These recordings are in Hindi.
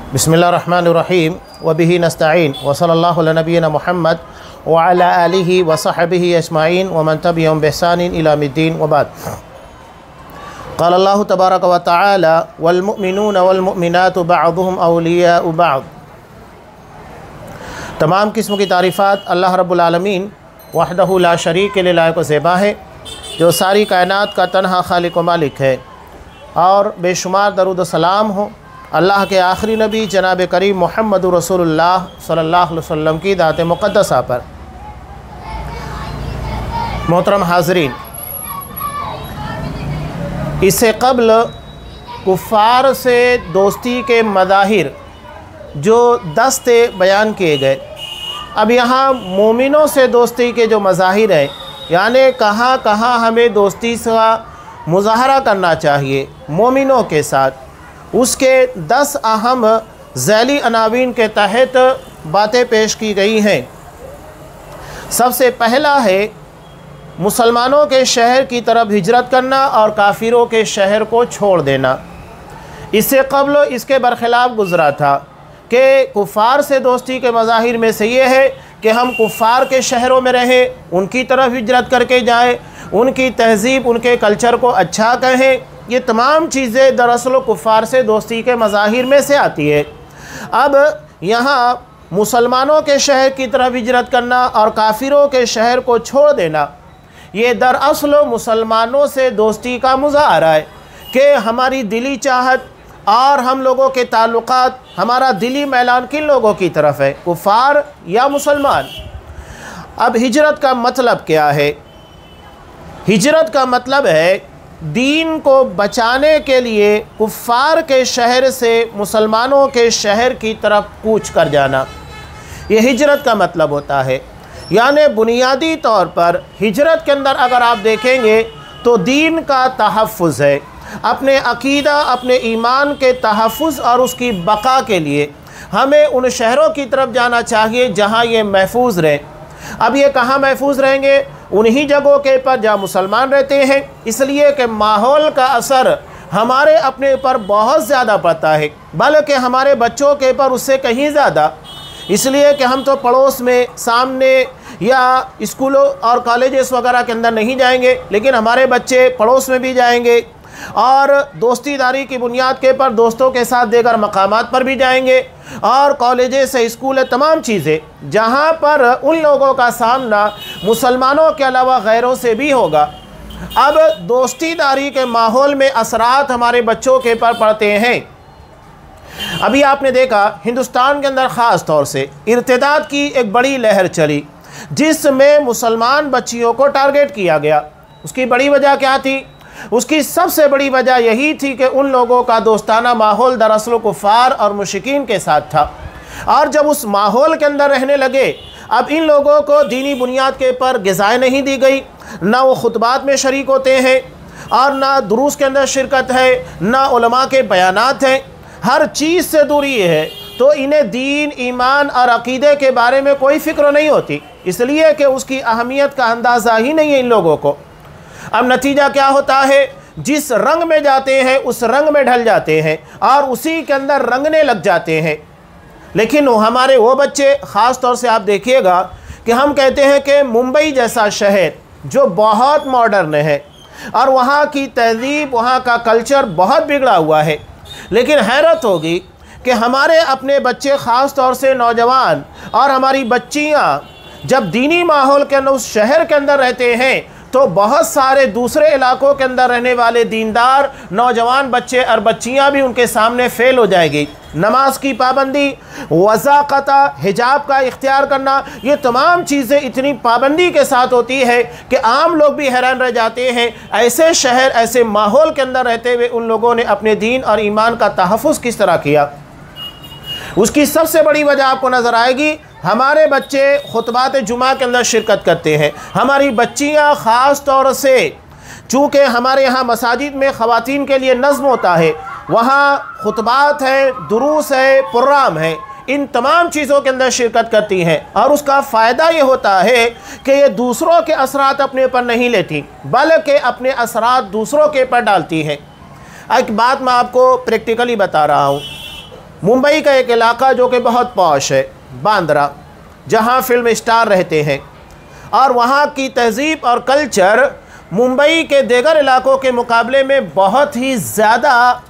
बिस्मिल्लाहिर्रहमानिर्रहीम वबिही नस्तईन वसल्लल्लाहु अला नबीना मुहम्मद व अला आलिहि व सहबिही अजमाइन व मन तबिअहुम बिइहसान इला यौमिद्दीन व बाद। क़ाल अल्लाहु तबारक व तआला वल मुमिनून वल मुमिनातु बअदुहुम औलियाउ बअद। तमाम किस्म की तारीफ़ात अल्लाह रब्बुल आलमीन वहदहु ला शरीक के लायक व ज़ेबा है, जो सारी कायनात का तन्हा खालिक व मालिक है। और बेशुमार दरूद सलाम हो अल्लाह के आखिरी नबी जनाब करीम मुहम्मदुर रसूलुल्लाह सल्लल्लाहु अलैहि वसल्लम की दात मुक़द्दसा पर। मोहतरम हाज़रीन, इससे क़ब्ल कुफ़ार से दोस्ती के मज़ाहिर जो 10 थे बयान किए गए। अब यहाँ मोमिनों से दोस्ती के जो मज़ाहिर हैं, यानी कहाँ कहाँ हमें दोस्ती का मुज़ाहरा करना चाहिए मोमिनों के साथ, उसके 10 अहम ज़ैली अनावीन के तहत बातें पेश की गई हैं। सबसे पहला है मुसलमानों के शहर की तरफ हिजरत करना और काफिरों के शहर को छोड़ देना। इससे क़ब्ल इसके बरखिलाफ़ गुज़रा था कि कुफ़ार से दोस्ती के मज़ाहिर में से ये है कि हम कुफ़ार के शहरों में रहें, उनकी तरफ हिजरत करके जाएं, उनकी तहज़ीब उनके कल्चर को अच्छा कहें। ये तमाम चीज़ें दरअसल कुफ़ार से दोस्ती के मज़ाहिर में से आती है। अब यहाँ मुसलमानों के शहर की तरफ हिजरत करना और काफिरों के शहर को छोड़ देना, ये दरअसल मुसलमानों से दोस्ती का मुज़ाहरा है कि हमारी दिली चाहत और हम लोगों के ताल्लुकात, हमारा दिली मैलान किन लोगों की तरफ है, कुफ़ार या मुसलमान। अब हिजरत का मतलब क्या है? हिजरत का मतलब है दीन को बचाने के लिए कुफ़ार के शहर से मुसलमानों के शहर की तरफ कूच कर जाना, ये हिजरत का मतलब होता है। यानी बुनियादी तौर पर हिजरत के अंदर अगर आप देखेंगे तो दीन का तहफ़्फ़ुज़ है, अपने अक़ीदा अपने ईमान के तहफ़्फ़ुज़ और उसकी बक़ा के लिए हमें उन शहरों की तरफ जाना चाहिए जहाँ ये महफूज रहें। अब ये कहाँ महफूज रहेंगे? उन्हीं जगहों के पर जहाँ मुसलमान रहते हैं, इसलिए कि माहौल का असर हमारे अपने ऊपर बहुत ज़्यादा पड़ता है, बल्कि हमारे बच्चों के पर उससे कहीं ज़्यादा। इसलिए कि हम तो पड़ोस में सामने या स्कूलों और कॉलेजेस वगैरह के अंदर नहीं जाएंगे, लेकिन हमारे बच्चे पड़ोस में भी जाएंगे और दोस्तीदारी की बुनियाद के पर दोस्तों के साथ देगर मकामात पर भी जाएंगे और कॉलेजेस से स्कूल है, तमाम चीज़ें जहाँ पर उन लोगों का सामना मुसलमानों के अलावा गैरों से भी होगा। अब दोस्तीदारी के माहौल में असरात हमारे बच्चों के पर पड़ते हैं। अभी आपने देखा हिंदुस्तान के अंदर ख़ास तौर से इर्तिदाद की एक बड़ी लहर चली, जिसमें मुसलमान बच्चियों को टारगेट किया गया। उसकी बड़ी वजह क्या थी? उसकी सबसे बड़ी वजह यही थी कि उन लोगों का दोस्ताना माहौल दरअसल कुफ़ार और मुशरिकीन के साथ था। और जब उस माहौल के अंदर रहने लगे, अब इन लोगों को दीनी बुनियाद के पर ग़िज़ाएँ नहीं दी गई, ना वो खुतबात में शरीक होते हैं और ना दुरूस के अंदर शिरकत है, ना उलमा के बयानात हैं, हर चीज़ से दूरी है। तो इन्हें दीन ईमान और अक़ीदे के बारे में कोई फ़िक्र नहीं होती, इसलिए कि उसकी अहमियत का अंदाज़ा ही नहीं है इन लोगों को। अब नतीजा क्या होता है? जिस रंग में जाते हैं उस रंग में ढल जाते हैं और उसी के अंदर रंगने लग जाते हैं। लेकिन हमारे वो बच्चे, ख़ास तौर से आप देखिएगा कि हम कहते हैं कि मुंबई जैसा शहर जो बहुत मॉडर्न है और वहाँ की तहज़ीब वहाँ का कल्चर बहुत बिगड़ा हुआ है, लेकिन हैरत होगी कि हमारे अपने बच्चे, ख़ास तौर से नौजवान और हमारी बच्चियाँ जब दीनी माहौल के अंदर उस शहर के अंदर रहते हैं तो बहुत सारे दूसरे इलाकों के अंदर रहने वाले दीनदार नौजवान बच्चे और बच्चियां भी उनके सामने फ़ेल हो जाएगी। नमाज की पाबंदी, वज़ाक़ता, हिजाब का इख्तियार करना, ये तमाम चीज़ें इतनी पाबंदी के साथ होती है कि आम लोग भी हैरान रह जाते हैं। ऐसे शहर, ऐसे माहौल के अंदर रहते हुए उन लोगों ने अपने दीन और ईमान का तहफ़्फ़ुज़ किस तरह किया। उसकी सबसे बड़ी वजह आपको नज़र आएगी, हमारे बच्चे खुतबात जुमा के अंदर शिरकत करते हैं, हमारी बच्चियां ख़ास तौर से, चूँकि हमारे यहाँ मसाजिद में ख़वातीन के लिए नज़्म होता है, वहाँ खुतबात है, दुरूस है, प्रोग्राम है, इन तमाम चीज़ों के अंदर शिरकत करती हैं। और उसका फ़ायदा ये होता है कि ये दूसरों के असरात अपने ऊपर नहीं लेती, बल्कि अपने असरात दूसरों के ऊपर डालती हैं। एक बात मैं आपको प्रैक्टिकली बता रहा हूँ मुंबई का एक इलाका जो कि बहुत पॉश है, बांद्रा, जहाँ फिल्म स्टार रहते हैं, और वहाँ की तहज़ीब और कल्चर मुंबई के दीगर इलाकों के मुकाबले में बहुत ही ज़्यादा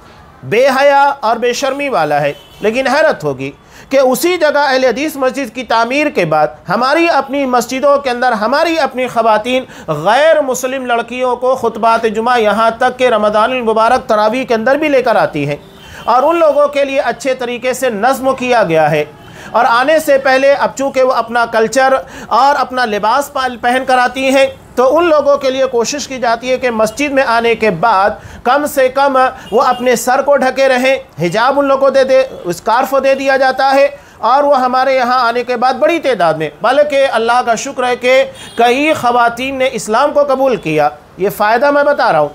बेहया और बेशर्मी वाला है। लेकिन हैरत होगी कि उसी जगह अहले हदीस मस्जिद की तामीर के बाद हमारी अपनी मस्जिदों के अंदर हमारी अपनी ख़वातीन गैर मुस्लिम लड़कियों को खुतबात जुमा, यहाँ तक कि रमज़ानुल मुबारक तरावी के अंदर भी लेकर आती हैं, और उन लोगों के लिए अच्छे तरीके से नज़्म किया गया है। और आने से पहले अब चूँकि वो अपना कल्चर और अपना लिबास पहन कर आती हैं, तो उन लोगों के लिए कोशिश की जाती है कि मस्जिद में आने के बाद कम से कम वो अपने सर को ढके रहें, हिजाब उन लोगों को स्कार्फ दे दिया जाता है, और वो हमारे यहाँ आने के बाद बड़ी तादाद में, बल्कि अल्लाह का शुक्र है कि कई ख़वातीन ने इस्लाम को कबूल किया। ये फ़ायदा मैं बता रहा हूँ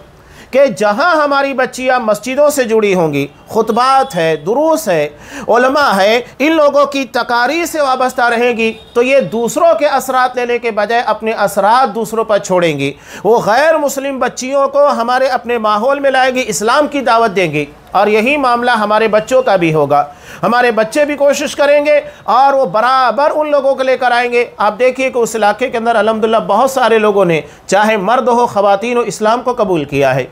कि जहाँ हमारी बच्चियाँ मस्जिदों से जुड़ी होंगी, खुतबात है, दुरूस है, उलमा है, इन लोगों की तकारीर से वाबस्ता रहेगी, तो ये दूसरों के असरात लेने के बजाय अपने असरात दूसरों पर छोड़ेंगी। वो गैर मुस्लिम बच्चियों को हमारे अपने माहौल में लाएगी, इस्लाम की दावत देंगी, और यही मामला हमारे बच्चों का भी होगा। हमारे बच्चे भी कोशिश करेंगे और वो बराबर उन लोगों को लेकर आएंगे। आप देखिए कि उस इलाके के अंदर अल्हम्दुलिल्लाह बहुत सारे लोगों ने, चाहे मर्द हो ख़वातीन हो, इस्लाम को कबूल किया है।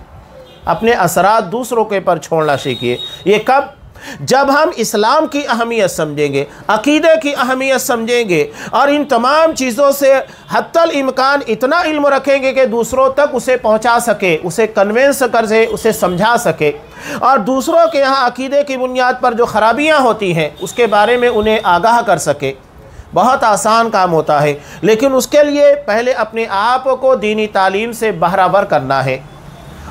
अपने असरात दूसरों के पर छोड़ना सीखिए। ये कब? जब हम इस्लाम की अहमियत समझेंगे, अकीदे की अहमियत समझेंगे, और इन तमाम चीज़ों से हत्तल इम्कान इतना इल्म रखेंगे कि दूसरों तक उसे पहुंचा सके, उसे कन्वेंस कर से उसे समझा सके, और दूसरों के यहाँ अकीदे की बुनियाद पर जो ख़राबियाँ होती हैं उसके बारे में उन्हें आगाह कर सके। बहुत आसान काम होता है, लेकिन उसके लिए पहले अपने आप को दीनी तालीम से बहरावर करना है,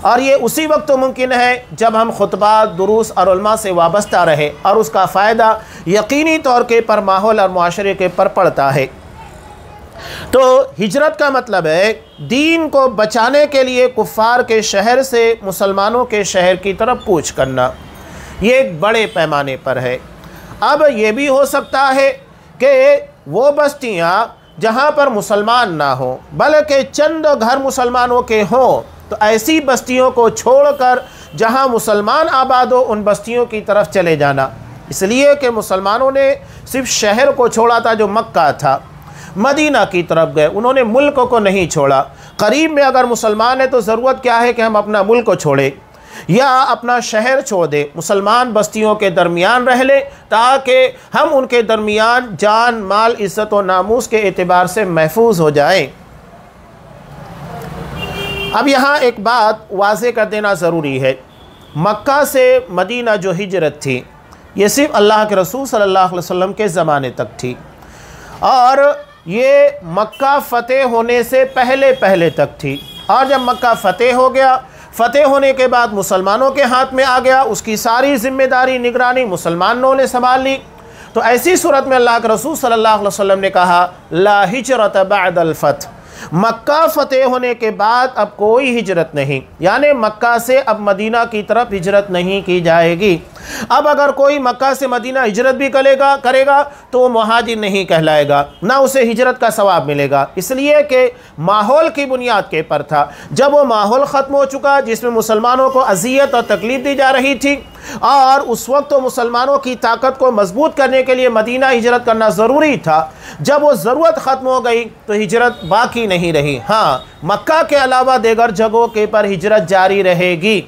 और ये उसी वक्त तो मुमकिन है जब हम खुतबा, दुरूस और उलमा से वाबस्ता रहे, और उसका फ़ायदा यकीनी तौर के पर माहौल और माशरे के पर पड़ता है। तो हिजरत का मतलब है दीन को बचाने के लिए कुफ़ार के शहर से मुसलमानों के शहर की तरफ कूच करना। ये एक बड़े पैमाने पर है। अब ये भी हो सकता है कि वो बस्तियाँ जहाँ पर मुसलमान ना हो, बल्कि चंद घर मुसलमानों के हों, तो ऐसी बस्तियों को छोड़कर जहां मुसलमान आबाद हो उन बस्तियों की तरफ चले जाना। इसलिए कि मुसलमानों ने सिर्फ शहर को छोड़ा था जो मक्का था, मदीना की तरफ गए, उन्होंने मुल्क को नहीं छोड़ा। करीब में अगर मुसलमान है तो ज़रूरत क्या है कि हम अपना मुल्क को छोड़े या अपना शहर छोड़ दें, मुसलमान बस्तियों के दरमियान रह लें, ताकि हम उनके दरमियान जान, माल, इज़्ज़त और नामूस के एतबार से महफूज हो जाएं। अब यहाँ एक बात वाज़े कर देना ज़रूरी है। मक्का से मदीना जो हिजरत थी, ये सिर्फ अल्लाह के रसूल सल्लल्लाहु अलैहि वसल्लम के ज़माने तक थी, और ये मक्का फ़तेह होने से पहले पहले तक थी। और जब मक्का फ़तेह हो गया, फ़तेह होने के बाद मुसलमानों के हाथ में आ गया, उसकी सारी ज़िम्मेदारी, निगरानी मुसलमानों ने संभाल ली। तो ऐसी सूरत में अल्लाह के रसूल सल्लल्लाहु अलैहि वसल्लम ने कहा, ला हिजरत बअदल फ़त्ह, मक्का फ़तेह होने के बाद अब कोई हिजरत नहीं, यानी मक्का से अब मदीना की तरफ हिजरत नहीं की जाएगी। अब अगर कोई मक्का से मदीना हिजरत भी करेगा तो वो मुहाजिर नहीं कहलाएगा, ना उसे हिजरत का सवाब मिलेगा, इसलिए कि माहौल की बुनियाद के पर था। जब वो माहौल ख़त्म हो चुका जिसमें मुसलमानों को अज़ियत और तकलीफ़ दी जा रही थी, और उस वक्त तो मुसलमानों की ताकत को मजबूत करने के लिए मदीना हिजरत करना ज़रूरी था। जब वो ज़रूरत ख़त्म हो गई तो हिजरत बाकी नहीं रही। हाँ, मक्का के अलावा दीगर जगहों के पर हिजरत जारी रहेगी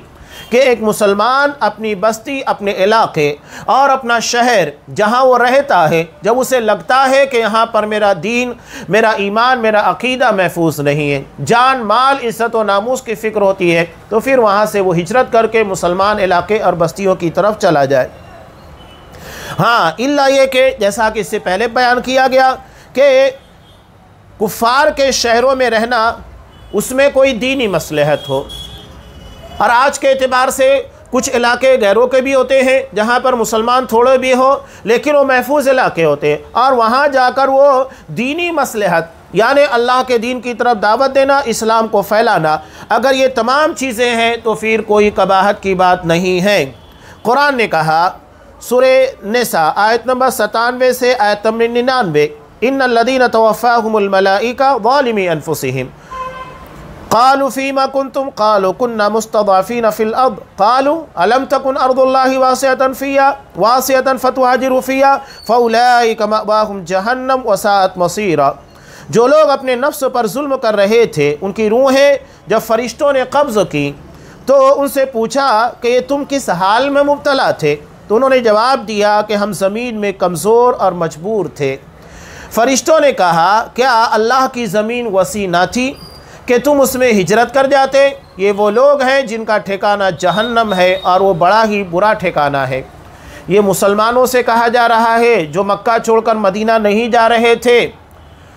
कि एक मुसलमान अपनी बस्ती, अपने इलाके और अपना शहर जहाँ वो रहता है, जब उसे लगता है कि यहाँ पर मेरा दीन, मेरा ईमान, मेरा अकीदा महफूज नहीं है, जान, माल, इज़्ज़त और नामूस की फ़िक्र होती है, तो फिर वहाँ से वो हिजरत करके मुसलमान इलाके और बस्तियों की तरफ चला जाए। हाँ, इल्ला ये कि जैसा कि इससे पहले बयान किया गया कि कुफ़ार के शहरों में रहना, उसमें कोई दीनी मसलहत हो, और आज के एतबार से कुछ इलाके गैरों के भी होते हैं जहाँ पर मुसलमान थोड़े भी हो, लेकिन वो महफूज इलाके होते हैं, और वहाँ जाकर वो दीनी मसलहत यानी अल्लाह के दीन की तरफ दावत देना, इस्लाम को फैलाना, अगर ये तमाम चीज़ें हैं तो फिर कोई कबाहत की बात नहीं है। कुरान ने कहा सूरे निसा आयत नंबर 97 से आयत नंबर 99, इन्नल्लज़ीना तवफ़्फ़ाहुमुल मलाइका ज़ालिमी अनफुसिहिम, क़ालू फ़ीमा कुन्तुम क़ालू कुन्ना मुस्तज़अफ़ीन फ़िल अर्द क़ालू अलम तकुन अर्दुल्लाहि वासिअतन फ़तुहाजिरू फ़ीहा फ़उलाइका मअवाहुम जहन्नम वसाअत मसीरा। जो लोग अपने नफ्स पर जुल्म कर रहे थे, उनकी रूहें जब फरिश्तों ने कब्ज़ की तो उनसे पूछा कि ये तुम किस हाल में मुब्तला थे, तो उन्होंने जवाब दिया कि हम ज़मीन में कमज़ोर और मजबूर थे। फरिश्तों ने कहा, क्या अल्लाह की ज़मीन वसी ना थी कि तुम उसमें हिजरत कर जाते? ये वो लोग हैं जिनका ठिकाना जहन्नम है और वो बड़ा ही बुरा ठिकाना है। ये मुसलमानों से कहा जा रहा है जो मक्का छोड़कर मदीना नहीं जा रहे थे।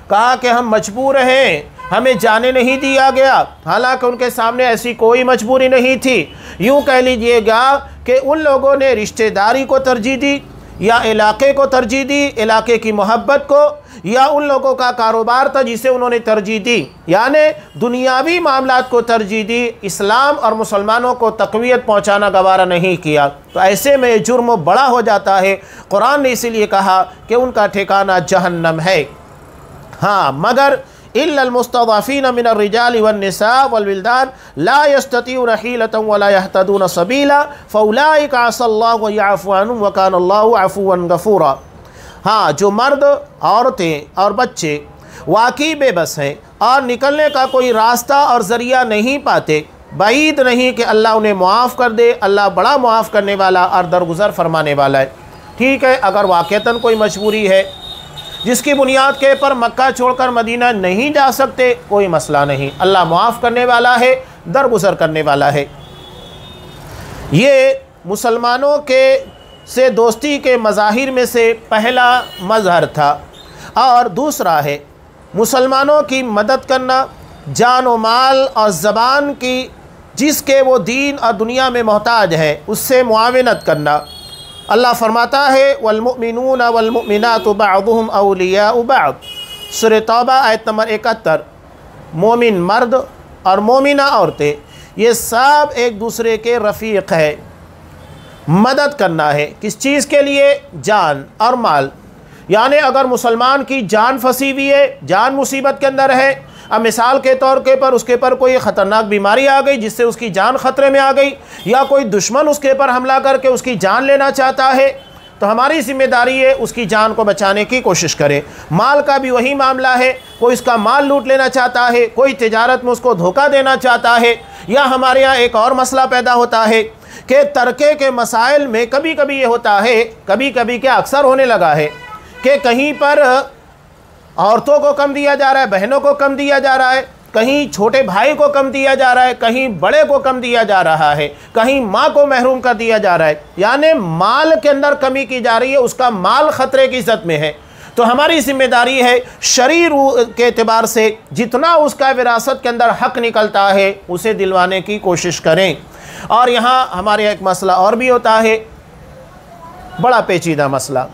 कहा कि हम मजबूर हैं, हमें जाने नहीं दिया गया, हालांकि उनके सामने ऐसी कोई मजबूरी नहीं थी। यूँ कह लीजिएगा कि उन लोगों ने रिश्तेदारी को तरजीह दी या इलाके को तरजीह दी, इलाके की मोहब्बत को, या उन लोगों का कारोबार था जिसे उन्होंने तरजीह दी, यानी दुनियावी मामलात को तरजीह दी। इस्लाम और मुसलमानों को तक़वियत पहुँचाना गवारा नहीं किया, तो ऐसे में जुर्म बड़ा हो जाता है। कुरान ने इसीलिए कहा कि उनका ठिकाना जहन्नम है। हाँ, मगर इल्लल मुस्तज़अफ़ीन मिनर रिजालि वन्निसा वल्विल्दान ला यस्ततीऊन हीलतन वला यहतदून सबीला फ़उलाइका असल्लाहु यअफ़ू अन्हुम व कान अल्लाहु अफ़ूवन गफ़ूरा। हाँ, जो मर्द, औरतें और बच्चे वाकई बेबस हैं और निकलने का कोई रास्ता और ज़रिया नहीं पाते, बाईद नहीं कि अल्लाह उन्हें मुआफ़ कर दे। अल्लाह बड़ा मुआफ़ करने वाला और दरगुज़र फरमाने वाला है। ठीक है, अगर वाक़तन कोई मजबूरी है जिसकी बुनियाद के पर मक्का छोड़कर मदीना नहीं जा सकते, कोई मसला नहीं, अल्लाह मुआफ़ करने वाला है, दरगुज़र करने वाला है। ये मुसलमानों के से दोस्ती के मज़ाहिर में से पहला मज़हर था। और दूसरा है मुसलमानों की मदद करना, जान व माल और ज़बान की, जिसके वो दीन और दुनिया में मोहताज है, उससे मुआवनत करना। अल्लाह फरमाता है वल्मुमिनून वल्मुमिनातु बअदुहुम औलियाउ बअद, सूरह तौबा आयत नंबर 71। मोमिन मर्द और मोमिना औरतें ये सब एक दूसरे के रफ़ीक है। मदद करना है किस चीज़ के लिए? जान और माल। यानी अगर मुसलमान की जान फंसी हुई है, जान मुसीबत के अंदर है, अब मिसाल के तौर के पर उसके पर कोई ख़तरनाक बीमारी आ गई जिससे उसकी जान ख़तरे में आ गई, या कोई दुश्मन उसके पर हमला करके उसकी जान लेना चाहता है, तो हमारी ज़िम्मेदारी है उसकी जान को बचाने की कोशिश करें। माल का भी वही मामला है, कोई उसका माल लूट लेना चाहता है, कोई तिजारत में उसको धोखा देना चाहता है। या हमारे यहाँ एक और मसला पैदा होता है कि तरके के मसाइल में कभी कभी ये होता है, कभी कभी क्या अक्सर होने लगा है कि कहीं पर औरतों को कम दिया जा रहा है, बहनों को कम दिया जा रहा है, कहीं छोटे भाई को कम दिया जा रहा है, कहीं बड़े को कम दिया जा रहा है, कहीं माँ को महरूम कर दिया जा रहा है, यानी माल के अंदर कमी की जा रही है, उसका माल ख़तरे की इज़्ज़त में है। तो हमारी ज़िम्मेदारी है शरीर के एतबार से जितना उसका विरासत के अंदर हक़ निकलता है उसे दिलवाने की कोशिश करें। और यहाँ हमारे एक मसला और भी होता है, बड़ा पेचीदा मसला,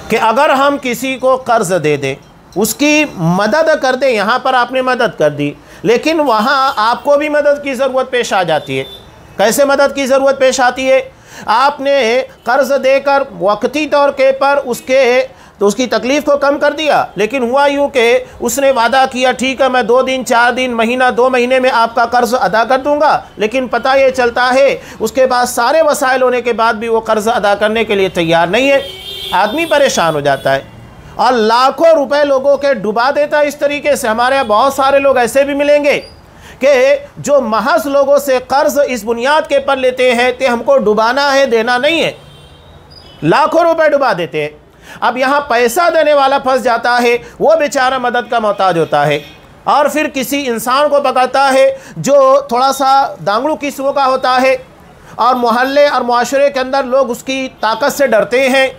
कि अगर हम किसी को कर्ज़ दे दें, उसकी मदद कर दें, यहाँ पर आपने मदद कर दी, लेकिन वहाँ आपको भी मदद की ज़रूरत पेश आ जाती है। कैसे मदद की ज़रूरत पेश आती है? आपने कर्ज़ देकर वक्ती तौर के पर उसकी तकलीफ़ को कम कर दिया, लेकिन हुआ यूँ कि उसने वादा किया ठीक है मैं 2 दिन 4 दिन महीना 2 महीने में आपका कर्ज़ अदा कर दूंगा, लेकिन पता ये चलता है उसके पास सारे वसाइल होने के बाद भी वो कर्ज़ अदा करने के लिए तैयार नहीं है। आदमी परेशान हो जाता है और लाखों रुपए लोगों के डुबा देता है। इस तरीके से हमारे यहाँ बहुत सारे लोग ऐसे भी मिलेंगे कि जो महज लोगों से कर्ज़ इस बुनियाद के पर लेते हैं कि हमको डुबाना है, देना नहीं है, लाखों रुपए डुबा देते हैं। अब यहाँ पैसा देने वाला फंस जाता है, वो बेचारा मदद का मोहताज होता है, और फिर किसी इंसान को पकड़ता है जो थोड़ा सा दांगड़ू किस्म का होता है और मोहल्ले और मुआशरे के अंदर लोग उसकी ताकत से डरते हैं,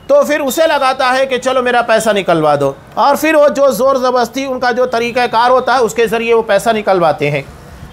तो फिर उसे लगाता है कि चलो मेरा पैसा निकलवा दो, और फिर वो जो ज़ोर ज़बरदस्ती उनका जो तरीक़ाकार होता है उसके ज़रिए वो पैसा निकलवाते हैं।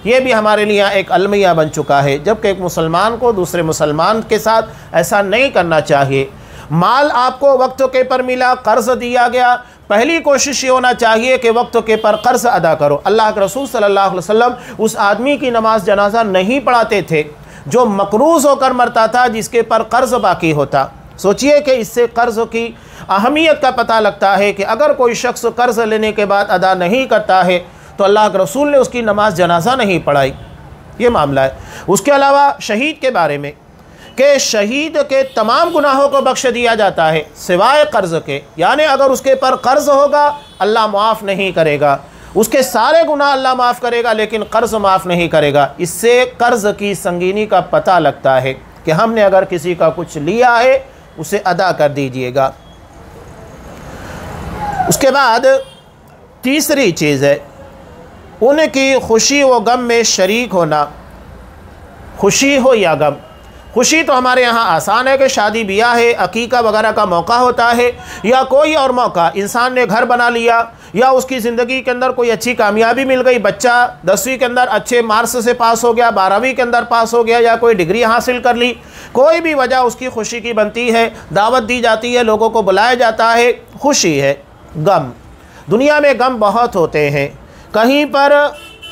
ये भी हमारे लिए एक अलमिया बन चुका है, जबकि एक मुसलमान को दूसरे मुसलमान के साथ ऐसा नहीं करना चाहिए। माल आपको वक्त के पर मिला, कर्ज़ दिया गया, पहली कोशिश ये होना चाहिए कि वक्त के पर कर्ज़ अदा करो। अल्लाह के रसूल सल्लल्लाहु अलैहि वसल्लम उस आदमी की नमाज जनाजा नहीं पढ़ाते थे जो मकरूज़ होकर मरता था, जिसके पर कर्ज़ बाकी होता। सोचिए कि इससे कर्ज़ की अहमियत का पता लगता है कि अगर कोई शख्स कर्ज़ लेने के बाद अदा नहीं करता है तो अल्लाह के रसूल ने उसकी नमाज जनाजा नहीं पढ़ाई। ये मामला है। उसके अलावा शहीद के बारे में कि शहीद के तमाम गुनाहों को बख्श दिया जाता है सिवाय कर्ज़ के, यानी अगर उसके पर कर्ज़ होगा अल्लाह माफ़ नहीं करेगा, उसके सारे गुनाह अल्लाह माफ़ करेगा लेकिन कर्ज़ माफ़ नहीं करेगा। इससे कर्ज़ की संगीनी का पता लगता है कि हमने अगर किसी का कुछ लिया है उसे अदा कर दीजिएगा। उसके बाद तीसरी चीज़ है उनकी खुशी व गम में शरीक होना। खुशी हो या गम, खुशी तो हमारे यहाँ आसान है कि शादी ब्याह है, अकीका वगैरह का मौका होता है, या कोई और मौका, इंसान ने घर बना लिया या उसकी ज़िंदगी के अंदर कोई अच्छी कामयाबी मिल गई, बच्चा 10वीं के अंदर अच्छे मार्क्स से पास हो गया, 12वीं के अंदर पास हो गया, या कोई डिग्री हासिल कर ली, कोई भी वजह उसकी खुशी की बनती है, दावत दी जाती है, लोगों को बुलाया जाता है, खुशी है। गम, दुनिया में गम बहुत होते हैं। कहीं पर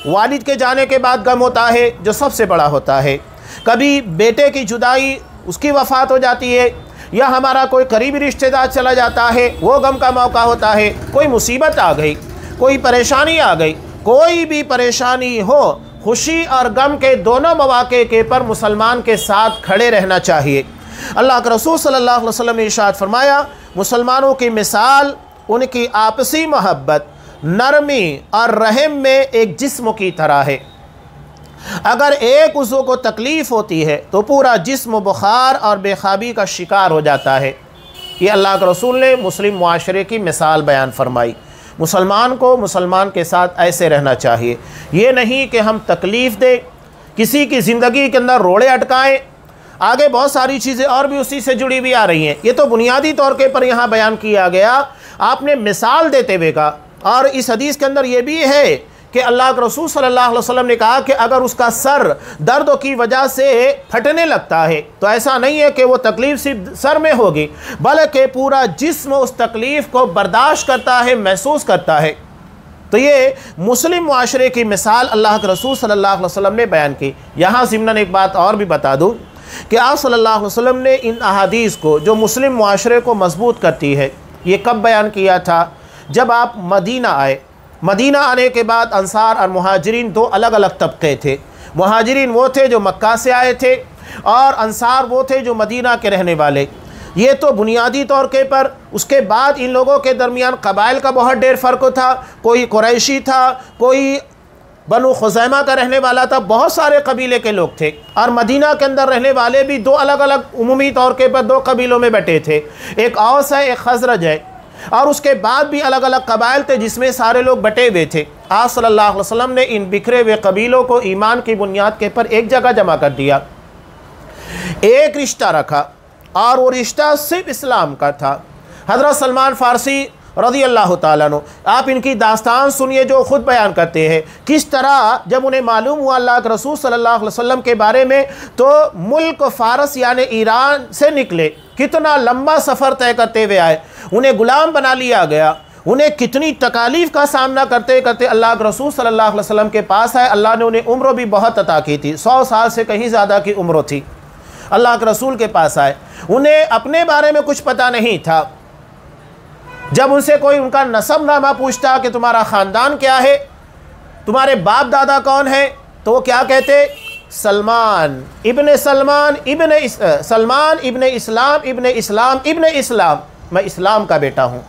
वालिद के जाने के बाद गम होता है जो सबसे बड़ा होता है, कभी बेटे की जुदाई, उसकी वफ़ात हो जाती है, या हमारा कोई करीबी रिश्तेदार चला जाता है, वो गम का मौका होता है, कोई मुसीबत आ गई, कोई परेशानी आ गई, कोई भी परेशानी हो, खुशी और गम के दोनों मौके के पर मुसलमान के साथ खड़े रहना चाहिए। अल्लाह के रसूल सल्लल्लाहु अलैहि वसल्लम ने इरशाद फरमाया, मुसलमानों की मिसाल उनकी आपसी मोहब्बत, नरमी और रहम में एक जिस्म की तरह है। अगर एक उज़्व को तकलीफ़ होती है तो पूरा जिस्म बुखार और बेखाबी का शिकार हो जाता है। ये अल्लाह के रसूल ने मुस्लिम मुआशरे की मिसाल बयान फरमाई। मुसलमान को मुसलमान के साथ ऐसे रहना चाहिए, ये नहीं कि हम तकलीफ़ दें, किसी की ज़िंदगी के अंदर रोड़े अटकाएं। आगे बहुत सारी चीज़ें और भी उसी से जुड़ी भी आ रही हैं, ये तो बुनियादी तौर के पर यहाँ बयान किया गया, आपने मिसाल देते हुए कहा। और इस हदीस के अंदर ये भी है कि अल्लाह के रसूल सल्लल्लाहु अलैहि वसल्लम ने कहा कि अगर उसका सर दर्द की वजह से फटने लगता है तो ऐसा नहीं है कि वो तकलीफ़ सिर्फ सर में होगी, बल्कि पूरा जिस्म उस तकलीफ़ को बर्दाश्त करता है, महसूस करता है। तो ये मुस्लिम मुआशरे की मिसाल अल्लाह के रसूल सल्लल्लाहु अलैहि वसल्लम ने बयान की। यहाँ ज़िम्नन एक बात और भी बता दूँ कि आप सल्लल्लाहु अलैहि वसल्लम ने इन अहादीस को जो मुस्लिम मुआशरे को मजबूत करती है, ये कब बयान किया था? जब आप मदीना आए। मदीना आने के बाद अंसार और मुहाजिरीन दो अलग अलग तबके थे। मुहाजिरीन वो थे जो मक्का से आए थे और अंसार वो थे जो मदीना के रहने वाले। ये तो बुनियादी तौर के पर। उसके बाद इन लोगों के दरमियान कबाइल का बहुत ढेर फ़र्क था, कोई कुरैशी था, कोई बनु खुज़ैमा का रहने वाला था, बहुत सारे कबीले के लोग थे। और मदीना के अंदर रहने वाले भी दो अलग अलग उमूमी तौर के पर दो कबीलों में बटे थे, एक औस है, एक खज़रज है। और उसके बाद भी अलग अलग कबाइल थे जिसमें सारे लोग बटे हुए थे। आप सल्लल्लाहु अलैहि वसल्लम ने इन बिखरे हुए कबीलों को ईमान की बुनियाद के पर एक जगह जमा कर दिया, एक रिश्ता रखा, और वो रिश्ता सिर्फ इस्लाम का था। हज़रत सलमान फ़ारसी रज़ी अल्लाह ताला अन्हु, आप इनकी दास्तान सुनिए जो ख़ुद बयान करते हैं किस तरह जब उन्हें मालूम हुआ अल्लाह के रसूल सल्लल्लाहु अलैहि वसल्लम के बारे में, तो मुल्क फ़ारस यानी ईरान से निकले, कितना लंबा सफ़र तय करते हुए आए, उन्हें ग़ुलाम बना लिया गया, उन्हें कितनी तकालीफ़ का सामना करते करते अल्लाह के रसूल सल्लल्लाहु अलैहि वसल्लम के पास आए। अल्लाह ने उन्हें उम्र भी बहुत अता की थी, 100 साल से कहीं ज़्यादा की उम्र थी। अल्लाह के रसूल के पास आए, उन्हें अपने बारे में कुछ पता नहीं था। जब उनसे कोई उनका नसब नामा पूछता कि तुम्हारा ख़ानदान क्या है, तुम्हारे बाप दादा कौन है, तो वो क्या कहते? सलमान इब्ने सलमान इब्ने सलमान इब्ने इस्लाम इब्ने इस्लाम इब्ने इस्लाम, मैं इस्लाम का बेटा हूँ।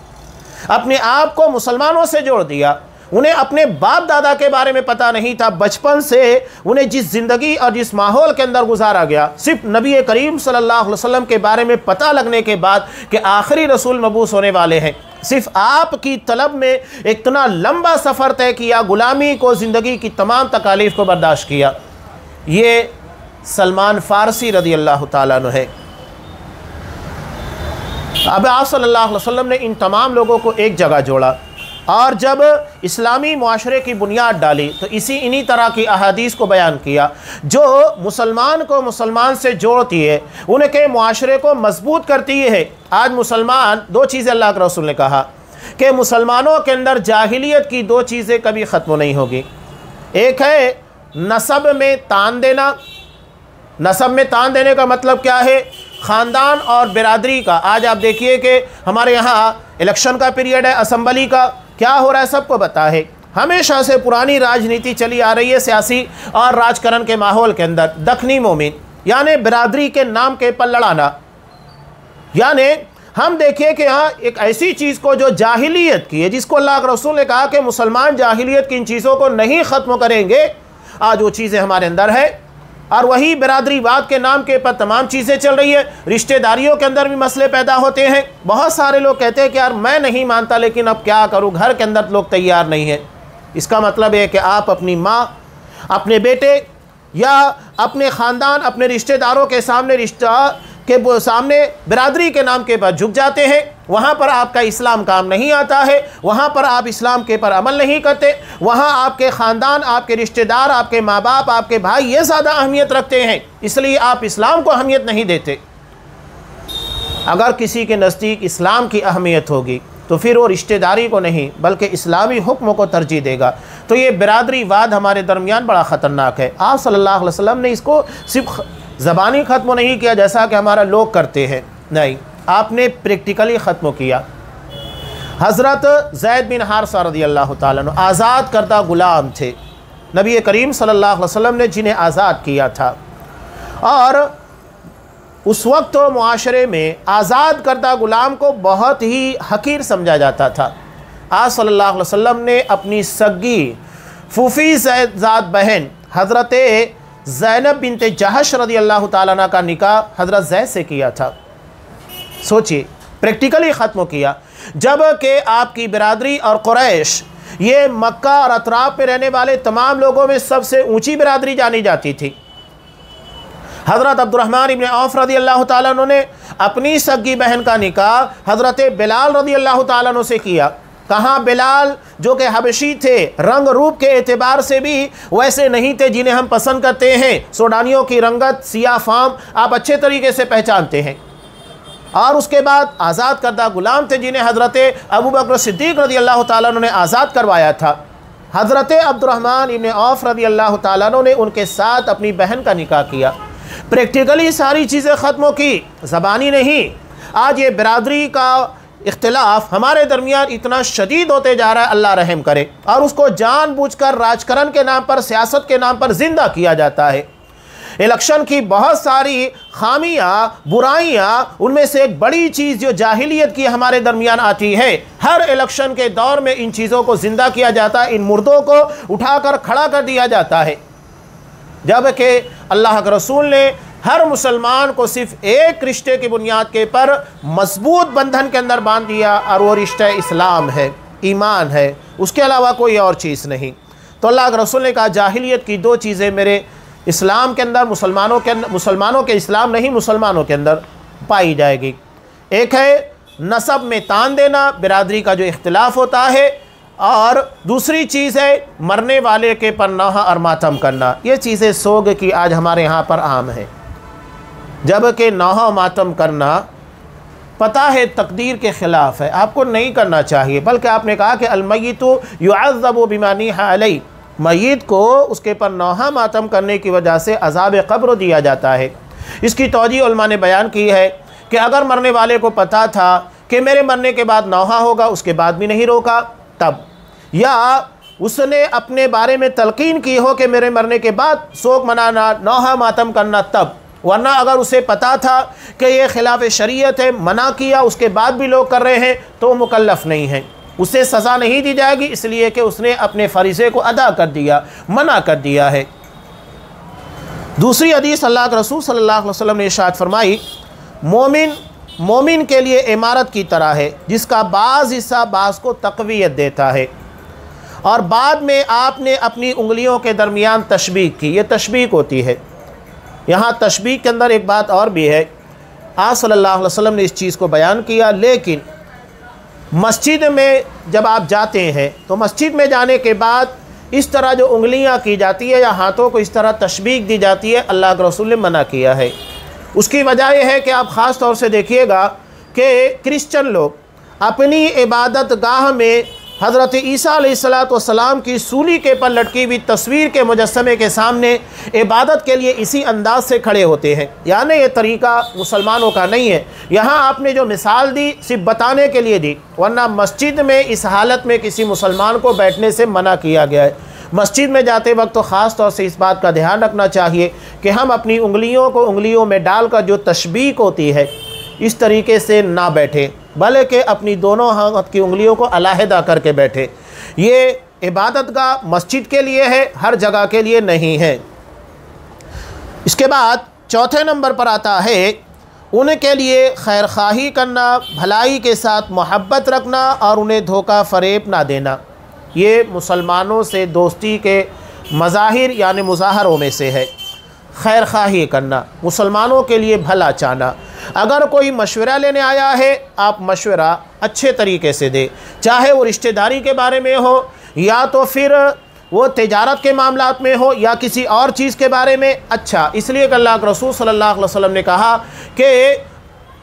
अपने आप को मुसलमानों से जोड़ दिया। उन्हें अपने बाप दादा के बारे में पता नहीं था। बचपन से उन्हें जिस ज़िंदगी और जिस माहौल के अंदर गुजारा गया, सिर्फ नबी करीम सल्लल्लाहु अलैहि वसल्लम के बारे में पता लगने के बाद कि आखिरी रसूल मबूस होने वाले हैं, सिर्फ आपकी तलब में इतना लंबा सफ़र तय किया, ग़ुलामी को, ज़िंदगी की तमाम तकालीफ़ को बर्दाश्त किया। ये सलमान फ़ारसी रज़ी अल्लाह ताला अन्हु है। अब आप सल्लल्लाहु अलैहि वसल्लम ने इन तमाम लोगों को एक जगह जोड़ा और जब इस्लामी मुआशरे की बुनियाद डाली तो इन्हीं तरह की अहादीस को बयान किया जो मुसलमान को मुसलमान से जोड़ती है, उनके मुआशरे को मजबूत करती है। आज मुसलमान, दो चीज़ें अल्लाह के रसूल ने कहा कि मुसलमानों के अंदर जाहिलियत की दो चीज़ें कभी ख़त्म नहीं होगी। एक है नसब में तान देना। नसब में तान देने का मतलब क्या है? ख़ानदान और बिरादरी का। आज आप देखिए कि हमारे यहाँ इलेक्शन का पीरियड है, असम्बली का, क्या हो रहा है सबको पता है। हमेशा से पुरानी राजनीति चली आ रही है सियासी और राजकरण के माहौल के अंदर, दखनी मोमिन यानी बिरादरी के नाम के पर लड़ाना। यानी हम देखिए कि यहाँ एक ऐसी चीज़ को जो जाहिलियत की है, जिसको अल्लाह के रसूल ने कहा कि मुसलमान जाहिलियत की इन चीज़ों को नहीं ख़त्म करेंगे, आज वो चीज़ें हमारे अंदर है। और वही बिरादरीवाद के नाम के पर तमाम चीज़ें चल रही है। रिश्तेदारियों के अंदर भी मसले पैदा होते हैं। बहुत सारे लोग कहते हैं कि यार मैं नहीं मानता, लेकिन अब क्या करूँ, घर के अंदर लोग तैयार नहीं है। इसका मतलब है कि आप अपनी माँ, अपने बेटे या अपने ख़ानदान, अपने रिश्तेदारों के सामने बिरादरी के नाम के पर झुक जाते हैं। वहाँ पर आपका इस्लाम काम नहीं आता है, वहाँ पर आप इस्लाम के पर अमल नहीं करते, वहाँ आपके ख़ानदान, आपके रिश्तेदार, आपके माँ बाप, आपके भाई ये ज़्यादा अहमियत रखते हैं, इसलिए आप इस्लाम को अहमियत नहीं देते। अगर किसी के नज़दीक इस्लाम की अहमियत होगी तो फिर वो रिश्तेदारी को नहीं बल्कि इस्लामी हुक्म को तरजीह देगा। तो ये बिरादरीवाद हमारे दरमियान बड़ा ख़तरनाक है। आप सल्लल्लाहु अलैहि वसल्लम ने इसको सिर्फ ज़बानी ख़त्म नहीं किया जैसा कि हमारा लोग करते हैं, नहीं, आपने प्रैक्टिकली ख़त्म किया। हज़रत ज़ैद बिन हारिसा रज़ियल्लाहु ताला अन्हु आज़ाद करदा ग़ुलाम थे, नबी करीम सल्लल्लाहु अलैहि वसल्लम ने जिन्हें आज़ाद किया था। और उस वक्त मुआशरे में आज़ाद करदा ग़ुलाम को बहुत ही हकीर समझा जाता था। आज सल्लल्लाहु अलैहि वसल्लम ने अपनी सग्गी फूफी ज़ाद बहन हज़रत ज़ैनब बिनते जहश रज़ियल्लाहु ताला अन्हा का निकाह हज़रत ज़ैद से किया था। सोचिए, प्रैक्टिकली ख़त्म किया। जब कि आपकी बिरादरी और कुरैश ये मक्का और अतराफ़ में रहने वाले तमाम लोगों में सबसे ऊंची बिरादरी जानी जाती थी। हज़रत अब्दुर्रहमान इब्न औफ़ रज़ियल्लाहु ताला अन्हु ने अपनी सग्गी बहन का निकाह हज़रत बिलाल रज़ियल्लाहु ताला अन्हु से किया। कहाँ बिलाल जो कि हबशी थे, रंग रूप के एतबार से भी वैसे नहीं थे जिन्हें हम पसंद करते हैं। सूडानियों की रंगत, सिया फाम आप अच्छे तरीके से पहचानते हैं। और उसके बाद आज़ाद करदा ग़ुलाम थे जिन्हें हज़रत अबू बकर सिद्दीक़ रज़ियल्लाहु ताला अन्हु ने आज़ाद करवाया था। हज़रत अब्दुर्रहमान इब्न औफ़ रज़ियल्लाहु ताला अन्हु ने उनके साथ अपनी बहन का निकाह किया। प्रैक्टिकली सारी चीज़ें ख़त्म की, ज़बानी नहीं। आज ये बिरादरी का इख्तिलाफ हमारे दरमियान इतना शदीद होते जा रहा है, अल्लाह रहम करे। और उसको जानबूझकर राजकरण के नाम पर, सियासत के नाम पर ज़िंदा किया जाता है। इलेक्शन की बहुत सारी खामियाँ, बुराइयाँ, उनमें से एक बड़ी चीज़ जो जाहिलियत की हमारे दरमियान आती है। हर इलेक्शन के दौर में इन चीज़ों को ज़िंदा किया जाता है, इन मुर्दों को उठाकर खड़ा कर दिया जाता है। जबकि अल्लाह के रसूल ने हर मुसलमान को सिर्फ एक रिश्ते की बुनियाद के पर मजबूत बंधन के अंदर बांध दिया, और वो रिश्ता इस्लाम है, ईमान है, उसके अलावा कोई और चीज़ नहीं। तो अल्लाह के रसूल ने कहा जाहिलियत की दो चीज़ें मेरे इस्लाम के अंदर, मुसलमानों के इस्लाम नहीं, मुसलमानों के अंदर पाई जाएगी। एक है नसब में तान देना, बिरादरी का जो इख्तिलाफ होता है, और दूसरी चीज़ है मरने वाले के पर नौहा और मातम करना। ये चीज़ें सोग की आज हमारे यहाँ पर आम है। जबकि नौहा मातम करना पता है तकदीर के ख़िलाफ़ है, आपको नहीं करना चाहिए। बल्कि आपने कहा कि अलमय्यितु युअज़्ज़बु बिमा नीहा अलैहि, मय्यत को उसके पर नौहा मातम करने की वजह से अज़ाब क़ब्र दिया जाता है। इसकी तौजीह उलमा ने बयान की है कि अगर मरने वाले को पता था कि मेरे मरने के बाद नौहा होगा, उसके बाद भी नहीं रोका तब, या उसने अपने बारे में तलकीन की हो कि मेरे मरने के बाद शोक मनाना, नौहा मातम करना तब, वरना अगर उसे पता था कि ये खिलाफ शरीयत है, मना किया, उसके बाद भी लोग कर रहे हैं, तो मुकल्लफ़ नहीं है, उसे सज़ा नहीं दी जाएगी, इसलिए कि उसने अपने फ़रीज़े को अदा कर दिया, मना कर दिया है। दूसरी हदीस अल्लाह के रसूल सल्लल्लाहु अलैहि वसल्लम ने इरशाद फरमाई, मोमिन के लिए इमारत की तरह है जिसका बाज़ हिस्सा बाज़ को तक़वियत देता है। और बाद में आपने अपनी उंगलियों के दरमियान तशबीह की, ये तशबीह होती है। यहाँ तशबीह के अंदर एक बात और भी है, आप सल्लल्लाहु अलैहि वसल्लम ने इस चीज़ को बयान किया, लेकिन मस्जिद में जब आप जाते हैं तो मस्जिद में जाने के बाद इस तरह जो उंगलियाँ की जाती है या हाथों को इस तरह तशबीह दी जाती है, अल्लाह के रसूल ने मना किया है। उसकी वजह यह है कि आप ख़ास तौर से देखिएगा कि क्रिश्चियन लोग अपनी इबादत गाह में हज़रत ईसा अलैहिस्सलाम की सूली के पर लटकी हुई तस्वीर के मुजस्समे के सामने इबादत के लिए इसी अंदाज से खड़े होते हैं। यानी ये तरीक़ा मुसलमानों का नहीं है। यहाँ आपने जो मिसाल दी सिर्फ बताने के लिए दी, वरना मस्जिद में इस हालत में किसी मुसलमान को बैठने से मना किया गया है। मस्जिद में जाते वक्त तो ख़ास तौर से इस बात का ध्यान रखना चाहिए कि हम अपनी उंगलियों को उंगलियों में डालकर जो तशबीक होती है इस तरीके से ना बैठे, बल्कि अपनी दोनों हाथ की उंगलियों को अलहदा करके बैठे। ये इबादत का मस्जिद के लिए है, हर जगह के लिए नहीं है। इसके बाद चौथे नंबर पर आता है उनके लिए खैर ख़ाही करना, भलाई के साथ मोहब्बत रखना और उन्हें धोखा फ़रेब ना देना। ये मुसलमानों से दोस्ती के मज़ाहिर यानी मुज़ाहरों में से है। खैर ख़ाही करना, मुसलमानों के लिए भला चाहना। अगर कोई मशवरा लेने आया है, आप मशवरा अच्छे तरीके से दे, चाहे वो रिश्तेदारी के बारे में हो या तो फिर वो तिजारत के मामलात में हो या किसी और चीज़ के बारे में। अच्छा, इसलिए कि अल्लाह के रसूल सल्लल्लाहु अलैहि वसल्लम ने कहा कि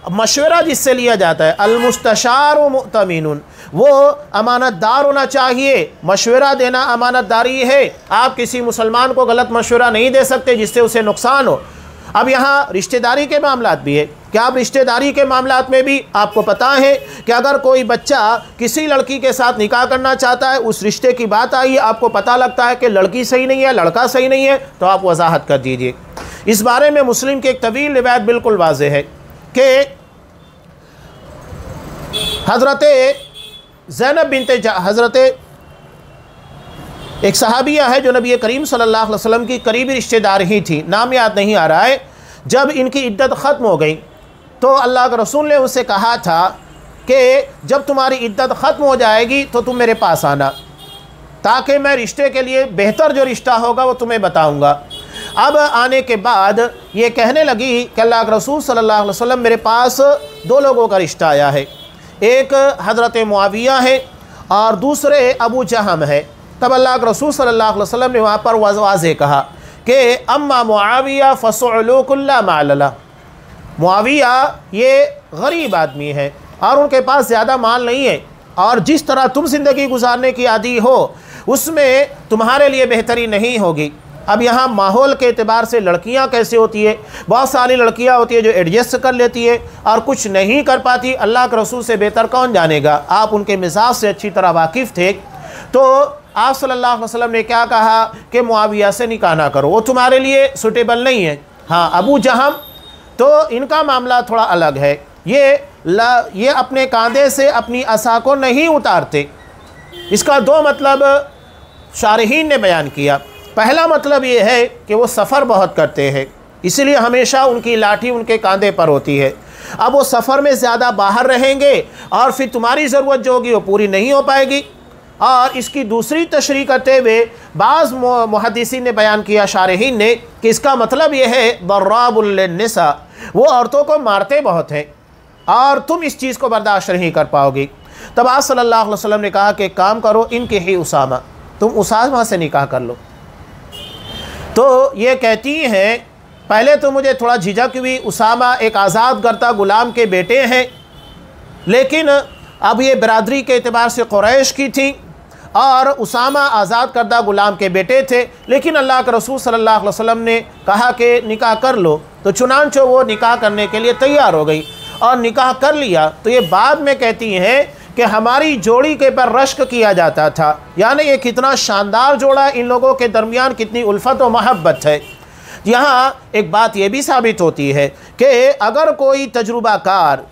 मशवरा जिससे लिया जाता है अल-मुस्तशार मुअतमिनुन, वो अमानतदार होना चाहिए। मशवरा देना अमानतदारी है। आप किसी मुसलमान को गलत मशवरा नहीं दे सकते जिससे उसे नुकसान हो। अब यहाँ रिश्तेदारी के मामलात भी है कि आप रिश्तेदारी के मामलात में भी आपको पता है कि अगर कोई बच्चा किसी लड़की के साथ निकाह करना चाहता है, उस रिश्ते की बात आई, आपको पता लगता है कि लड़की सही नहीं है, लड़का सही नहीं है, तो आप वजाहत कर दीजिए। इस बारे में मुस्लिम की एक तवील रिवायत बिल्कुल वाज़ेह है कि हज़रत ज़ैनब बिनते हज़रत एक सहाबिया है जो नबी करीम सल्लल्लाहु अलैहि वसल्लम की करीबी रिश्तेदार ही थी, नाम याद नहीं आ रहा है। जब इनकी इद्दत ख़त्म हो गई तो अल्लाह के रसूल ने उससे कहा था कि जब तुम्हारी इद्दत ख़त्म हो जाएगी तो तुम मेरे पास आना, ताकि मैं रिश्ते के लिए बेहतर जो रिश्ता होगा वो तुम्हें बताऊँगा। अब आने के बाद ये कहने लगी कि अल्लाह के रसूल सल्लल्लाहु अलैहि वसल्लम मेरे पास दो लोगों का रिश्ता आया है, एक हज़रत मुआविया है और दूसरे अबू जहम है। तब अल्लाह के रसूल सल्लल्लाहु अलैहि वसल्लम ने वहाँ पर वाज़े कहा कि अम्मा मुआविया फ़सुलू कुल्ला मालला, मुआविया ये गरीब आदमी है और उनके पास ज़्यादा माल नहीं है, और जिस तरह तुम ज़िंदगी गुजारने की आदी हो उसमें तुम्हारे लिए बेहतरी नहीं होगी। अब यहाँ माहौल के एतबार से लड़कियाँ कैसे होती है, बहुत सारी लड़कियाँ होती है जो एडजस्ट कर लेती है और कुछ नहीं कर पाती। अल्लाह के रसूल से बेहतर कौन जानेगा, आप उनके मिजाज से अच्छी तरह वाकिफ़ थे। तो आप सल्लल्लाहु अलैहि वसल्लम ने क्या कहा कि मुआविया से निकाह ना करो, वो तुम्हारे लिए सूटेबल नहीं है। हाँ, अबू जहम तो इनका मामला थोड़ा अलग है, ये अपने कांधे से अपनी असा को नहीं उतारते। इसका दो मतलब शारहीन ने बयान किया। पहला मतलब ये है कि वो सफ़र बहुत करते हैं, इसलिए हमेशा उनकी लाठी उनके कांधे पर होती है। अब वो सफ़र में ज़्यादा बाहर रहेंगे और फिर तुम्हारी ज़रूरत जो होगी वो पूरी नहीं हो पाएगी। और इसकी दूसरी तशरीह करते हुए बाज़ मुहद्दिसीन ने बयान किया, शारहीन ने, कि इसका मतलब ये है दर्राबुल निसा, वो औरतों को मारते बहुत हैं और तुम इस चीज़ को बर्दाश्त नहीं कर पाओगी। तब आप सल्लल्लाहु अलैहि वसल्लम ने कहा कि काम करो, इनके ही उसामा, तुम उसामा से निकाह कर लो। तो ये कहती हैं पहले तो मुझे थोड़ा झिझक हुई, उसामा एक आज़ाद करता ग़ुलाम के बेटे हैं, लेकिन अब ये बरादरी के एतबार से कुरैश की थी और उसामा आज़ाद करदा ग़ुलाम के बेटे थे। लेकिन अल्लाह के रसूल सल्लल्लाहु अलैहि वसल्लम ने कहा कि निकाह कर लो, तो चुनांचो वो निकाह करने के लिए तैयार हो गई और निकाह कर लिया। तो ये बाद में कहती हैं कि हमारी जोड़ी के पर रश्क किया जाता था, यानी ये कितना शानदार जोड़ा, इन लोगों के दरमियान कितनी उल्फत और मोहब्बत है। यहाँ एक बात ये भी साबित होती है कि अगर कोई तजुर्बाकार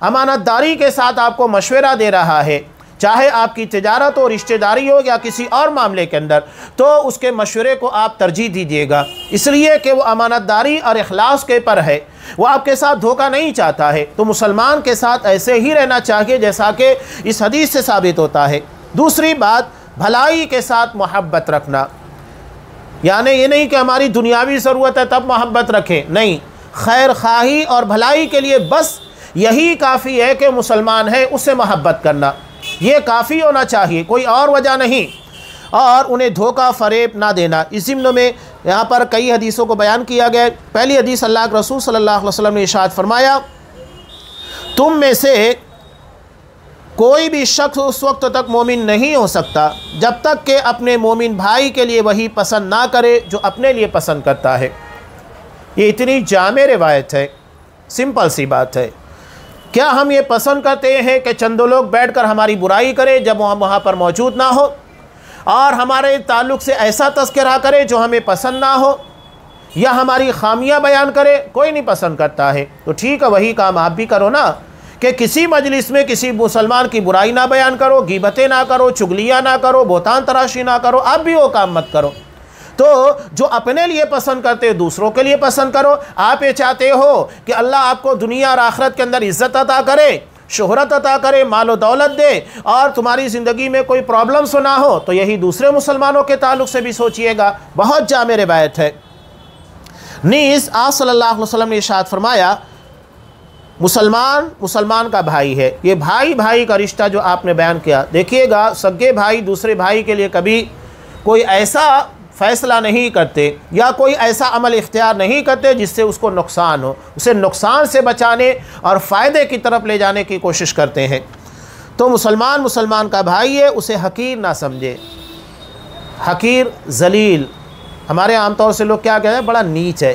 अमानतदारी के साथ आपको मशवरा दे रहा है, चाहे आपकी तिजारत हो, रिश्तेदारी हो या किसी और मामले के अंदर, तो उसके मशवरे को आप तरजीह दीजिएगा, इसलिए कि वो अमानतदारी और इखलास के पर है, वो आपके साथ धोखा नहीं चाहता है। तो मुसलमान के साथ ऐसे ही रहना चाहिए जैसा कि इस हदीस से साबित होता है। दूसरी बात, भलाई के साथ मोहब्बत रखना, यानी ये नहीं कि हमारी दुनियावी ज़रूरत है तब मोहब्बत रखें, नहीं, खैर खाही और भलाई के लिए बस यही काफ़ी है कि मुसलमान है उससे मोहब्बत करना, ये काफ़ी होना चाहिए, कोई और वजह नहीं। और उन्हें धोखा फ़रेब ना देना। इस ज़िम्न में यहाँ पर कई हदीसों को बयान किया गया। पहली हदीस, अल्लाह के रसूल सल्लल्लाहु अलैहि वसल्लम ने इरशाद फरमाया, तुम में से कोई भी शख्स उस वक्त तक मोमिन नहीं हो सकता जब तक कि अपने मोमिन भाई के लिए वही पसंद ना करे जो अपने लिए पसंद करता है। ये इतनी जामे रिवायत है, सिंपल सी बात है। क्या हम ये पसंद करते हैं कि चंदो लोग बैठकर हमारी बुराई करें जब हम वहाँ पर मौजूद ना हो, और हमारे ताल्लुक़ से ऐसा तज़किरा करे जो हमें पसंद ना हो, या हमारी खामियां बयान करे? कोई नहीं पसंद करता है। तो ठीक है, वही काम आप भी करो ना, कि किसी मजलिस में किसी मुसलमान की बुराई ना बयान करो, गिबतें ना करो, चुगलियाँ ना करो, बोतान तराशी ना करो। आप भी वो काम मत करो। तो जो अपने लिए पसंद करते हो दूसरों के लिए पसंद करो। आप ये चाहते हो कि अल्लाह आपको दुनिया और आखिरत के अंदर इज़्ज़त अता करे, शोहरत अता करे, मालो दौलत दे, और तुम्हारी ज़िंदगी में कोई प्रॉब्लम्स ना हो, तो यही दूसरे मुसलमानों के ताल्लुक़ से भी सोचिएगा। बहुत जामे रिवायत है। नीस आप सल्लल्लाहु अलैहि वसल्लम ने इरशाद फरमाया, मुसलमान मुसलमान का भाई है। ये भाई भाई का रिश्ता जो आपने बयान किया, देखिएगा सगे भाई दूसरे भाई के लिए कभी कोई ऐसा फ़ैसला नहीं करते या कोई ऐसा अमल इख्तियार नहीं करते जिससे उसको नुकसान हो। उसे नुकसान से बचाने और फ़ायदे की तरफ ले जाने की कोशिश करते हैं। तो मुसलमान मुसलमान का भाई है, उसे हकीर ना समझे। हकीर जलील, हमारे आमतौर से लोग क्या कहते हैं, बड़ा नीच है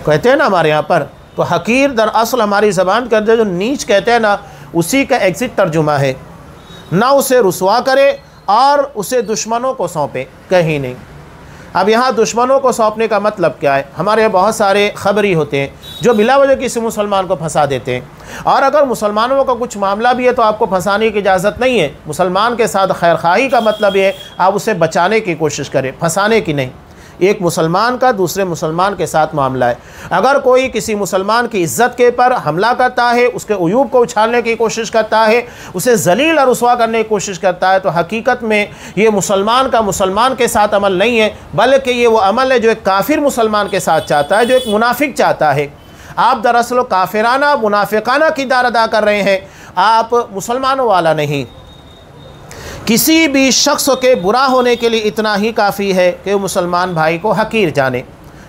कहते हैं ना हमारे यहाँ पर। तो हकीर दरअसल हमारी ज़बान के अंदर जो नीच कहते हैं ना, उसी का एग्ज़िट तर्जुमा है। ना उसे रुसवा करे और उसे दुश्मनों को सौंपे, कहीं नहीं। अब यहाँ दुश्मनों को सौंपने का मतलब क्या है? हमारे यहाँ बहुत सारे खबरी होते हैं जो बिला वजह किसी मुसलमान को फंसा देते हैं, और अगर मुसलमानों का कुछ मामला भी है तो आपको फंसाने की इजाज़त नहीं है। मुसलमान के साथ खैरखाही का मतलब ये आप उसे बचाने की कोशिश करें, फंसाने की नहीं। एक मुसलमान का दूसरे मुसलमान के साथ मामला है। अगर कोई किसी मुसलमान की इज़्ज़त के पर हमला करता है, उसके उयूब को उछालने की कोशिश करता है, उसे जलील और रुसवा करने की कोशिश करता है, तो हकीकत में ये मुसलमान का मुसलमान के साथ अमल नहीं है, बल्कि ये वो अमल है जो एक काफिर मुसलमान के साथ चाहता है, जो एक मुनाफिक चाहता है। आप दरअसल काफिराना मुनाफिकाना किरदार अदा कर रहे हैं, आप मुसलमानों वाला नहीं। किसी भी शख्स के बुरा होने के लिए इतना ही काफ़ी है कि वो मुसलमान भाई को हकीर जाने।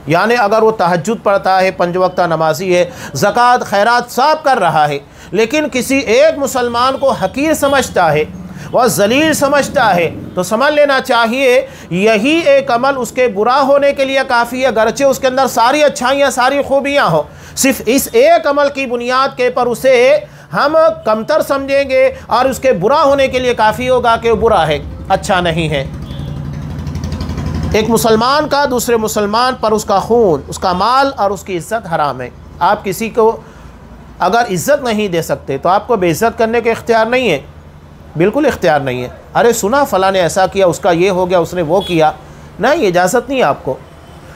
यानी अगर वो तहज्जुद पढ़ता है, 5 वक्त नमाजी है, ज़कात खैरात सब कर रहा है, लेकिन किसी एक मुसलमान को हकीर समझता है, वह जलील समझता है, तो समझ लेना चाहिए यही एक अमल उसके बुरा होने के लिए काफ़ी है। गरचे उसके अंदर सारी अच्छाइयाँ सारी खूबियाँ हो, सिर्फ इस एक अमल की बुनियाद के पर उसे हम कमतर समझेंगे और उसके बुरा होने के लिए काफ़ी होगा कि वो बुरा है, अच्छा नहीं है। एक मुसलमान का दूसरे मुसलमान पर उसका खून, उसका माल और उसकी इज़्ज़त हराम है। आप किसी को अगर इज़्ज़त नहीं दे सकते तो आपको बेइज़्ज़त करने के इख्तियार नहीं है, बिल्कुल इख्तियार नहीं है। अरे सुना फ़लाँ ने ऐसा किया, उसका ये हो गया, उसने वो किया, नहीं, इजाज़त नहीं है आपको।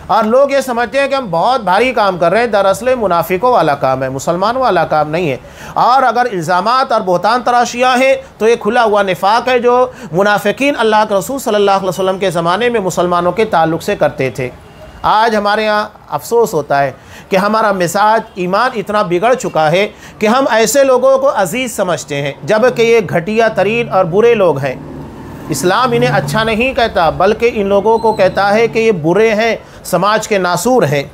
और लोग ये समझते हैं कि हम बहुत भारी काम कर रहे हैं, दरअसल मुनाफिकों वाला काम है, मुसलमान वाला काम नहीं है। और अगर इल्ज़ामात और बोहतान तराशियाँ हैं तो ये खुला हुआ निफाक है जो मुनाफिकीन अल्लाह के रसूल सल्लल्लाहु अलैहि वसल्लम के ज़माने में मुसलमानों के ताल्लुक़ से करते थे। आज हमारे यहाँ अफसोस होता है कि हमारा मिजाज ईमान इतना बिगड़ चुका है कि हम ऐसे लोगों को अजीज़ समझते हैं, जबकि ये घटिया तरीन और बुरे लोग हैं। इस्लाम इन्हें अच्छा नहीं कहता, बल्कि इन लोगों को कहता है कि ये बुरे हैं, समाज के नासूर हैं।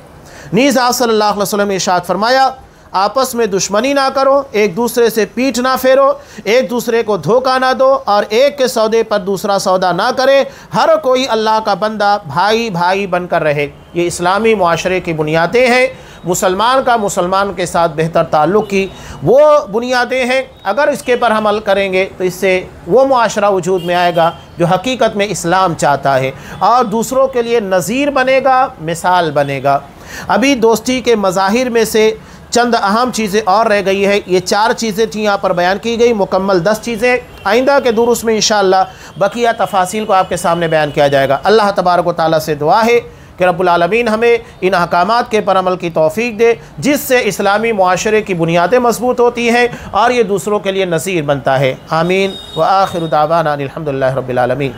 नीज़ आप सल्लल्लाहु अलैहि वसल्लम ने इरशाद फरमाया, आपस में दुश्मनी ना करो, एक दूसरे से पीठ ना फेरो, एक दूसरे को धोखा ना दो, और एक के सौदे पर दूसरा सौदा ना करे। हर कोई अल्लाह का बंदा भाई भाई बनकर रहे। ये इस्लामी मुआशरे की बुनियादें हैं। मुसलमान का मुसलमान के साथ बेहतर ताल्लुक़ की वो बुनियादें हैं। अगर इसके पर अमल करेंगे तो इससे वो मुआशरा वजूद में आएगा जो हकीकत में इस्लाम चाहता है, और दूसरों के लिए नज़ीर बनेगा, मिसाल बनेगा। अभी दोस्ती के मज़ाहिर में से चंद अहम चीज़ें और रह गई है। ये 4 चीज़ें थी यहाँ पर बयान की गई, मुकम्मल 10 चीज़ें। आइंदा के दुरुस में इंशाअल्लाह बकिया तफासिल को आपके सामने बयान किया जाएगा। अल्लाह तबारक व तआला से दुआ है कि रब्बुल आलमीन हमें इन अहकामात के पर अमल की तौफीक दे, जिससे इस्लामी मुआशरे की बुनियादें मजबूत होती हैं और ये दूसरों के लिए नज़ीर बनता है। आमीन व आखिर दावाना अनिल हम्दुलिल्लाहि रब्बिल आलमीन।